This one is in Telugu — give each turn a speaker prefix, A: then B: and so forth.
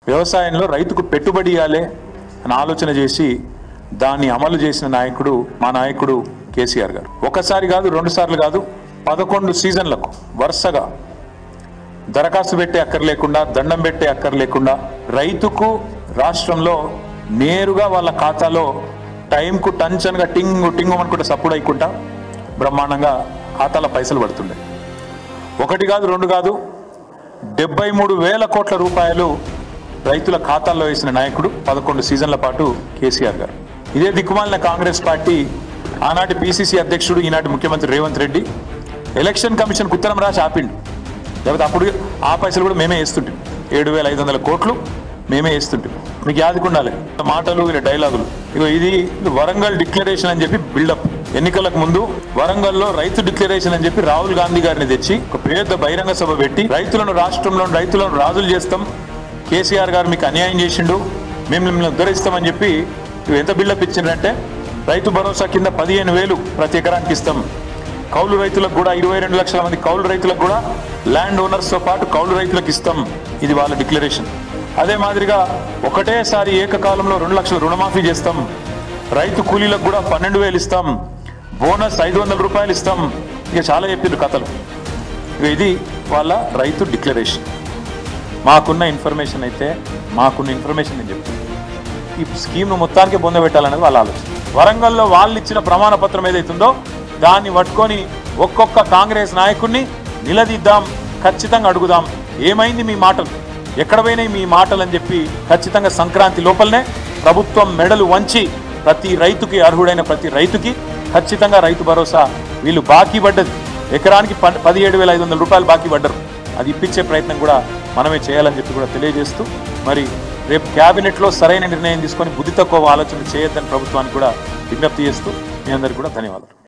A: వ్యవసాయంలో రైతుకు పెట్టుబడి ఇవ్వాలి అని ఆలోచన చేసి దాన్ని అమలు చేసిన నాయకుడు మా నాయకుడు కేసీఆర్ గారు. ఒకసారి కాదు, రెండు సార్లు కాదు, 11 సీజన్లకు వరుసగా దరఖాస్తు పెట్టే అక్కర్లేకుండా, దండం పెట్టే అక్కర్లేకుండా రైతుకు రాష్ట్రంలో నేరుగా వాళ్ళ ఖాతాలో టైంకు టంచన్గా టింగు టింగు అనుకుంటే సపోర్ట్ అయ్యకుండా బ్రహ్మాండంగా ఖాతాలో పైసలు పడుతుండే. ఒకటి కాదు, రెండు కాదు, 73,000 కోట్ల రూపాయలు రైతుల ఖాతాల్లో వేసిన నాయకుడు 11 సీజన్ల పాటు కేసీఆర్ గారు. ఇదే దిక్కుమాలిన కాంగ్రెస్ పార్టీ ఆనాటి పిసిసి అధ్యక్షుడు, ఈనాటి ముఖ్యమంత్రి రేవంత్ రెడ్డి ఎలక్షన్ కమిషన్కు ఉత్తరం రాసి ఆపిండు. లేకపోతే అప్పుడు ఆ పైసలు కూడా మేమే వేస్తుంటాం. 7,500 కోట్లు మేమే వేస్తుంటాం. మీకు యాదకుండాలి మాటలు, డైలాగులు. ఇగో ఇది వరంగల్ డిక్లరేషన్ అని చెప్పి బిల్డప్. ఎన్నికలకు ముందు వరంగల్లో రైతు డిక్లరేషన్ అని చెప్పి రాహుల్ గాంధీ గారిని తెచ్చి ఒక పెద్ద బహిరంగ సభ పెట్టి రైతులను రాజులు చేస్తాం, కేసీఆర్ గారు మీకు అన్యాయం చేసిండు, మేము మిమ్మల్ని ఉద్ధరిస్తామని చెప్పి ఎంత బిల్డప్ ఇచ్చిందంటే రైతు భరోసా కింద 15,000 ప్రతి ఎకరానికి ఇస్తాం. కౌలు రైతులకు కూడా 22 లక్షల మంది కౌలు రైతులకు కూడా ల్యాండ్ ఓనర్స్తో పాటు కౌలు రైతులకు ఇస్తాం. ఇది వాళ్ళ డిక్లరేషన్. అదే మాదిరిగా ఒకటేసారి ఏకకాలంలో 2 లక్షల రుణమాఫీ చేస్తాం. రైతు కూలీలకు కూడా 12,000 ఇస్తాం. బోనస్ 500 రూపాయలు ఇస్తాం. ఇక చాలా చెప్పిండ్రు కథలు. ఇది వాళ్ళ రైతు డిక్లరేషన్. మాకున్న ఇన్ఫర్మేషన్ నేను చెప్తాను. ఈ స్కీమ్ను మొత్తానికి పొందబెట్టాలనేది వాళ్ళ ఆలోచన. వరంగల్లో వాళ్ళు ఇచ్చిన ప్రమాణ పత్రం ఏదైతుందో దాన్ని పట్టుకొని ఒక్కొక్క కాంగ్రెస్ నాయకుడిని నిలదీద్దాం, ఖచ్చితంగా అడుగుదాం, ఏమైంది మీ మాటలు, ఎక్కడ పోయినాయి మీ మాటలు అని చెప్పి ఖచ్చితంగా సంక్రాంతి లోపలనే ప్రభుత్వం మెడలు వంచి ప్రతి రైతుకి, అర్హుడైన ప్రతి రైతుకి ఖచ్చితంగా రైతు భరోసా వీళ్ళు బాకీ పడ్డది ఎకరానికి 17,500 రూపాయలు బాకీ పడ్డరు. అది ఇప్పించే ప్రయత్నం కూడా మనమే చేయాలని చెప్పి కూడా తెలియజేస్తూ, మరి రేపు క్యాబినెట్లో సరైన నిర్ణయం తీసుకొని బుద్ధి తక్కువ ఆలోచన చేయొద్దని ప్రభుత్వానికి కూడా విజ్ఞప్తి చేస్తూ మీ అందరికీ కూడా ధన్యవాదాలు.